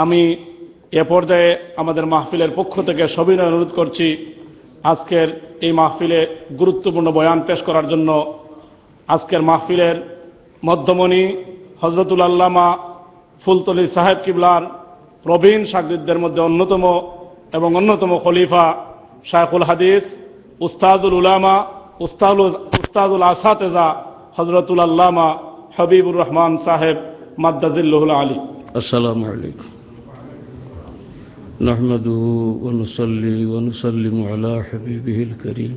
আমি এ পর্যায়ে আমাদের মাহফিলের পক্ষ থেকে সবিনয় অনুরোধ করছি আজকের এই মাহফিলে গুরুত্বপূর্ণ বয়ান পেশ করার জন্য আজকের মাহফিলের মধ্যমণি হযরতুল আল্লামা ফুলতলী সাহেব কিবলার প্রবীণ শাগিরদের মধ্যে অন্যতম খলিফা শায়খুল হাদিস উস্তাদুল উলামা উস্তাদুল আসাতেজা হযরতুল আল্লামা হাবিবুর রহমান সাহেব মাদ্দাজিল্লুহুল আলী। আসসালামু আলাইকুম। نحمده ونصلي ونسلم على حبيبه الكريم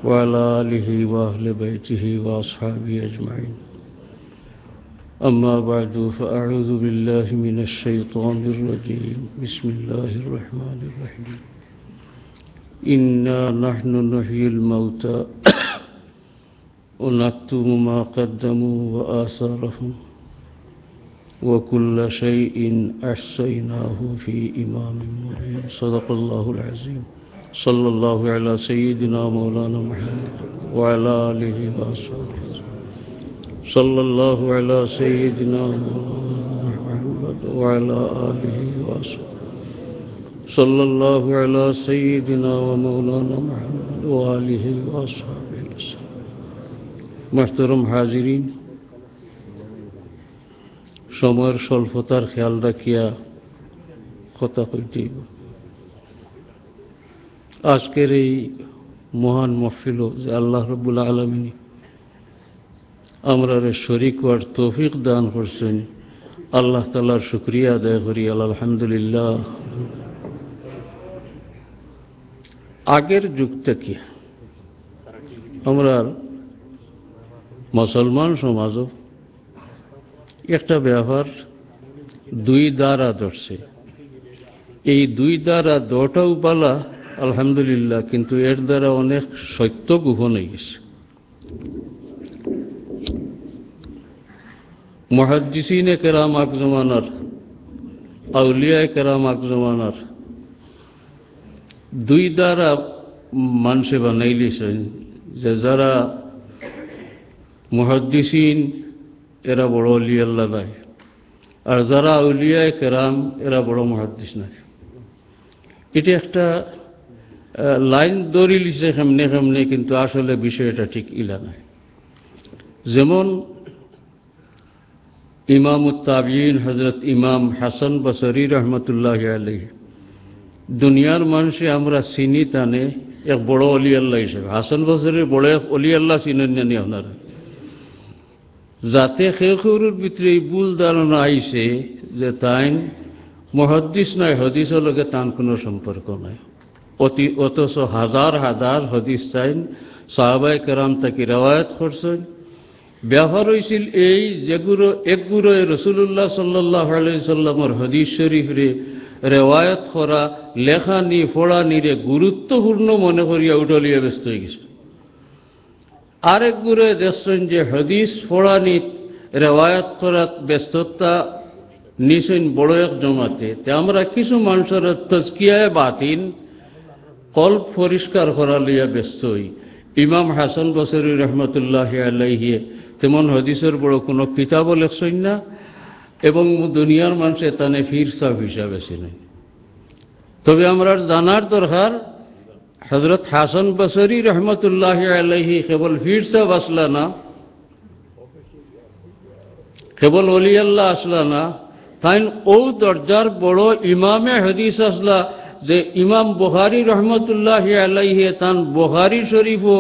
وعلى آله وأهل بيته وأصحابه أجمعين. أما بعد فأعوذ بالله من الشيطان الرجيم. بسم الله الرحمن الرحيم. إنا نحن نحيي الموتى ونكتب ما قدموا وآثارهم وكل شيء أحصيناه في إمام مبين. صدق الله العظيم. صلى الله على سيدنا مولانا محمد وعلى آله وصحبه. صلى الله على سيدنا مولانا محمد وعلى آله وصحبه. صلى الله على سيدنا ومولانا محمد وآله وصحبه وسلم. محترم حاضرين, সময়ের স্বল্পতার খেয়াল রাখিয়া কথা কইতে আজকের এই মহান মাহফিল যে আল্লাহ রাব্বুল আলামিন আমরা শরীক হওয়ার তৌফিক দান করছেন, আল্লাহ তাআলার শুকরিয়া আদায় করি আলহামদুলিল্লাহ। আগের যুগ থেকে আমরা মুসলমান সমাজও একটা ব্যাপার দুই দ্বারা ধরছে। এই দুই দ্বারা দটাও পালা আলহামদুলিল্লাহ, কিন্তু এর দ্বারা অনেক সত্য গোপন হয়ে গেছে। মুহাদ্দিসিনে কেরাম আগ জমানার, আউলিয়ায়ে কেরাম আগ জমানার দুই দ্বারা মানুষে বানাইলিছেন যে যারা মুহাদ্দিসিন এরা বড় অলি আল্লাহ নাই, আর যারা আউলিয়ায়ে কেরাম এরা বড় মুহাদ্দিস নাই। এটা একটা লাইন দড়ি লিছে কেমনে কেমনে, কিন্তু আসলে বিষয়টা ঠিক ইলা নাই। যেমন ইমামুত তাবিঈন হযরত ইমাম হাসান বসরি রহমতুল্লাহ আলাইহি দুনিয়ার মানুষে আমরা চিনি টানে এক বড় অলি আল্লাহ হিসেবে। হাসান বসরির বড় এক অলি আল্লাহ চিনেন না আপনারা? যাতে খেউর ভিতরে এই ভুল ধারণা আইছে যে তাইন মুহাদ্দিস নাই, হদিসের লগে তান কোনো সম্পর্ক নাই। অথচ হাজার হাজার হদিস তাইন সাহাবায়ে কেরাম তাকে রেওয়ায়াত করছেন। ব্যবহার হয়েছিল এই যেগুলো একগুলো রাসূলুল্লাহ সাল্লাল্লাহু আলাইহি সাল্লামের হদিস শরীফরে রেওয়ায়াত করা, লেখানি পড়ানিরে গুরুত্বপূর্ণ মনে করিয়া উঠলিয়া ব্যস্ত হয়ে গেছে। আরেক গুরে দেখছেন যে হদিস পড়ানি রেওয়ায়াত করার ব্যস্ততা নিছেন বড় এক জমাতে। তে আমরা কিছু মানুষের তাজকিয়ায়ে বাতিন কল্প পরিষ্কার করা লইয়া ব্যস্ত হই। ইমাম হাসান বসরি রহমতুল্লাহ আলাইহি তেমন হদিসের বড় কোনো কিতাবও লেখছেন না, এবং দুনিয়ার মানুষে তানে ফির সাহ হিসাবে চিনেন। তবে আমরা জানার দরকার হযরত হাসান বসরি রহমতুল্লাহ আলাইহি কেবল ফির সাহ আসলা না, কেবল ওলি আল্লাহ আসলা না, তাই ও দরজার বড় ইমামে হাদিস আসলা যে ইমাম বুখারী রহমতুল্লাহ আলাইহি তান বুখারী শরীফও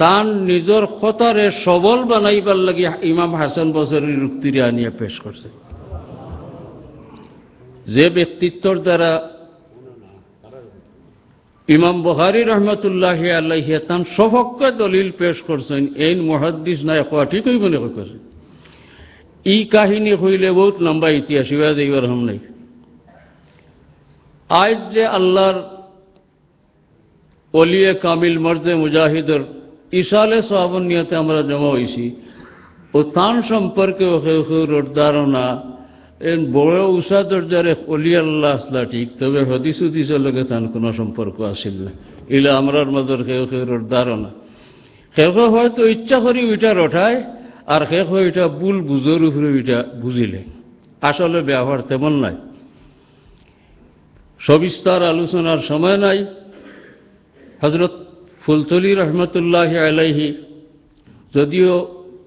তান নিজের খতারে সবল বানাইবার লাগি ইমাম হাসান বসরির উক্তিরে আনিয়া পেশ করছে। যে ব্যক্তিত্বর দ্বারা ইমাম বুখারী রহমতুল্লাহ আলাইহি তান সপক্ষে দলিল পেশ করছেন, এই মুহাদ্দিস নাই কোয়া ঠিকই মনে করছে। এই কাহিনী হইলে বহুত লম্বা ইতিহাস, ইবা যাইবার হাম নাই। আজ যে আল্লাহর ওলিয়ে কামিল মর্দে মুজাহিদের ইসালে সওয়াবের নিয়তে আমরা জমা হয়েছি, ও তান সম্পর্কে ধারণা বড় উষা দরজার অলি আল্লাহ আসলা ঠিক, তবে হদিস উদিসের লগে তান কোনো সম্পর্ক আসিল না। ইলা আমরার মজর খেউর ধারণা খেউ হয়তো ইচ্ছা করি ওইটার ওঠায়, আর খেউ ওইটা ভুল বুঝোর উপরে ওইটা বুঝিলে। আসলে ব্যবহার তেমন নাই। সবিস্তার আলোচনার সময় নাই। হযরত ফুলতলি রহমতুল্লাহ আলাইহি যদিও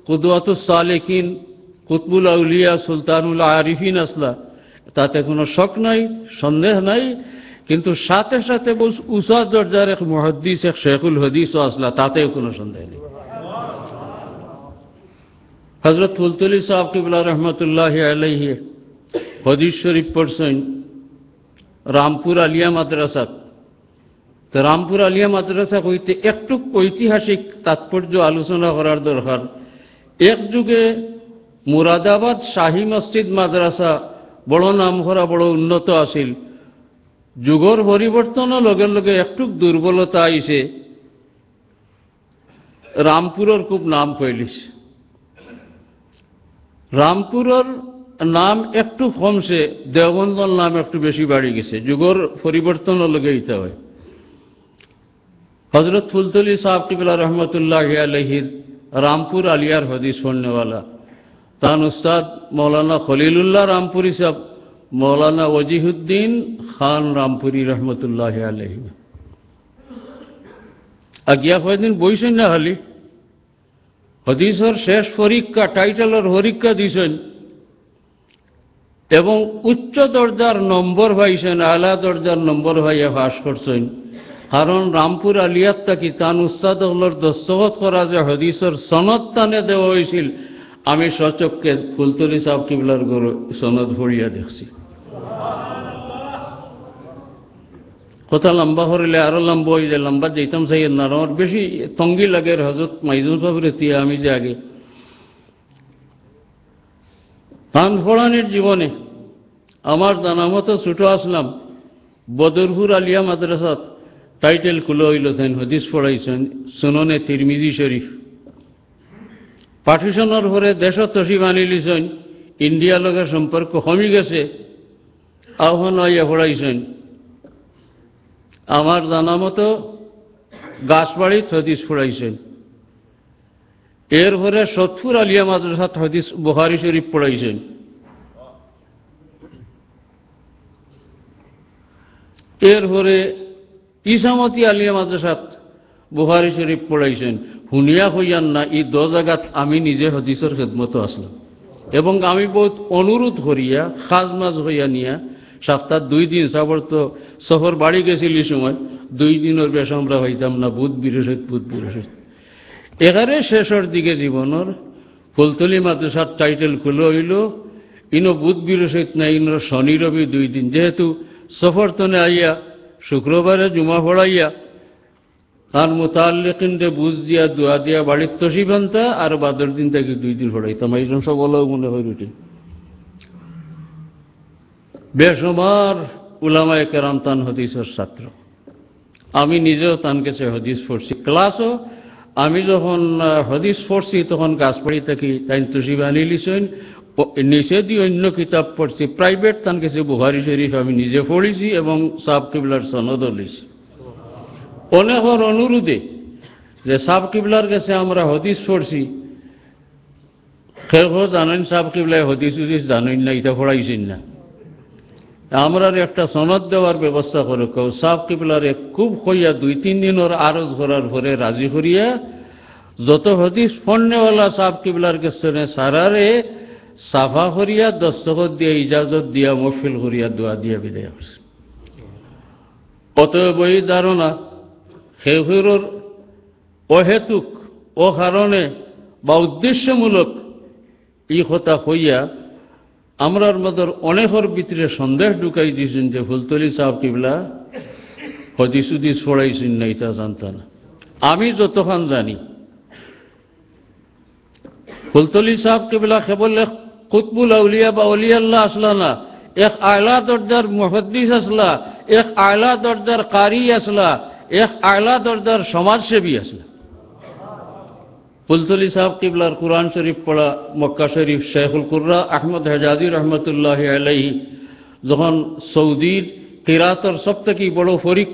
কুদওয়াতুস সালেকিন, কুতবুল আউলিয়া, সুলতানুল আরিফিন আসলা, তাতে কোনো শক নাই, সন্দেহ নাই, কিন্তু সাথে সাথে উসা দরজার এক মুহাদ্দিস, এক শেখুল হাদিসও আসলা, তাতেও কোনো সন্দেহ নেই। হযরত ফুলতলি সাহেব কিবলা রহমতুল্লাহ আলাইহি হাদিস শরীফ পড়ছেন রামপুর আলিয়া মাদ্রাসাত। তো রামপুর আলিয়া মাদ্রাসা হইতে একটু ঐতিহাসিক তাৎপর্য আলোচনা করার দরকার। এক যুগে মুরাদাবাদ শাহী মসজিদ মাদ্রাসা বড় নামকরা, বড় উন্নত আছিল। যুগর পরিবর্তনের লগে লগে একটু দুর্বলতা আইছে, রামপুরের খুব নাম ফেলিছে। রামপুরের নাম একটু কমছে, দেওবন্দর নাম একটু বেশি বাড়ি গেছে। যুগর পরিবর্তনের লগে ইতা হয়। হযরত ফুলতলি সাহেব কিবলা রহমতুল্লাহ আলাইহির রামপুর আলিয়ার হদিস পড়নেওয়ালা তান উস্তাদ মৌলানা খলিলুল্লাহ রামপুরি সাহেব, মৌলানা ওজিহুদ্দিন খান রামপুরি রহমতুল্লাহ আলাইহি আগিয়া কয়েকদিন বইছেন না খালি হদিসের শেষ পরীক্ষা, টাইটেলের পরীক্ষা দিছেন এবং উচ্চ দরজার নম্বর পাইছেন, আলা দরজার নম্বর পাইয়া পাস করছেন। কারণ রামপুর আলিয়াত থাকি তান উস্তাদ হলর দস্তখত করা যে হদিসের সনদ তানে দেওয়া হয়েছিল, আমি সচক্ষে ফুলতলি সাহেব কিবলার গরু সনদ ভরিয়া দেখছি। কথা লম্বা করিলে আরো লম্বা হয়ে যায়, লম্বা যেতাম চাই না, আমার বেশি তঙ্গি লাগে। হযরত মাইজুল সাহেবের তিয়া আমি যে আগে তান ফোড়ানির জীবনে আমার জানা মতো ছোট আসলাম, বদরপুর আলিয়া মাদ্রাসাত টাইটেল খুলে হইল, তেন হদিস পড়াইছেন সুননে তিরমিজি শরীফ। পার্টিশনের পরে দেশত তসিব আনি লিছেন, ইন্ডিয়া লগের সম্পর্ক কমি গেছে, আহ্বান হইয়া পড়াইছেন। আমার জানা মতো গাছবাড়িত হদিস পড়াইছেন। এরপরে সতপুর আলিয়া মাদ্রাসাত হদিস বুখারী শরীফ পড়াইছেন। এরপরে ইসামতি আলিয়া মাদ্রাসাত বুখারী শরীফ পড়াইছেন। শুনিয়া হইয়ান না, এই 10 জায়গাত আমি নিজে হদিসের খেদমত আসলাম এবং আমি বহুত অনুরোধ করিয়া খাজ মাজ হইয়া নিয়া সপ্তাহ 2 দিন সাবর তো শহর বাড়ি গেছিল এই সময় 2 দিনের বেশ আমরা হইতাম না, বুধ বৃহস্পতি। এগারে শেষের দিকে জীবনের ফুলতলি মাদ্রাসার টাইটেল খুলে হইল, ইনো বুধ বৃহস্পতি না, ইনো শনি রবি 2 দিন। যেহেতু সফর তনে আইয়া শুক্রবারে জুমা পড়াইয়া তার মোতাল্লিকিনরে বুঝ দিয়া দোয়া দিয়া বাড়ির তসিব আনতা, আর বাদর দিন থেকে 2 দিন পড়াইতাম। এইরকম সব বলাও মনে হয় রুটিন। বেসমার উলামায়ে কেরাম তান হদিসের ছাত্র, আমি নিজেও তান কাছে হদিস পড়ছি। ক্লাসও আমি যখন হদিস পড়ছি তখন গাছপাড়ি থাকি, তাই তসিব আনি লিছেন, নিচে দিয়ে অন্য কিতাব পড়ছি। প্রাইভেট তান কাছে বুখারী শরীফ আমি নিজে পড়েছি এবং সাহেব কিবলার সনদও লিছি। অনেকের অনুরোধে যে সাহেব কিবলার কাছে আমরা হদিস পড়ছি, কেউ জানেন সাহেব কিবলায় হদিস উদিস জানেন না, এটা পড়াইছেন না, আমরা একটা সনদ দেওয়ার ব্যবস্থা করে কেউ সাহেব কিবলারে খুব হইয়া 2-3 দিনের আরজ করার পরে রাজি করিয়া যত হদিস পড়নেওয়ালা সাহেব কিবলার কাছে সারারে সাফা করিয়া দস্তখত দিয়া ইজাজত দিয়া মহফিল করিয়া দোয়া দিয়া বিদায় করছে। অতএব এই ধারণা সেগুলোর অহেতুক ও কারণে বা উদ্দেশ্যমূলক এই কথা হইয়া আমরার মধ্যে অনেকের ভিতরে সন্দেহ ঢুকাই দিয়েছেন যে ফুলতলি সাহেব কিবলা হদিস উদিস পড়াইছেন না, এটা জানতা না। আমি যতক্ষণ জানি ফুলতলি সাহেব কিবলা কেবল এক কুতবুল আউলিয়া বা অলিয়াল্লাহ আসলা না, এক আলা দরজার মুহাদ্দিস আসলা, এক আলা দরজার কারি আসলা, এক আলা দরজার সমাজসেবী আসলা। ফুলতলি সাহেব কিবলার কুরআন শরীফ পড়া মক্কা শরীফ শেখুল কুররা আহমদ হেজাজি রহমতুল্লাহ আলাইহি যখন সৌদির কিরাতের সবথেকে বড় ফরিক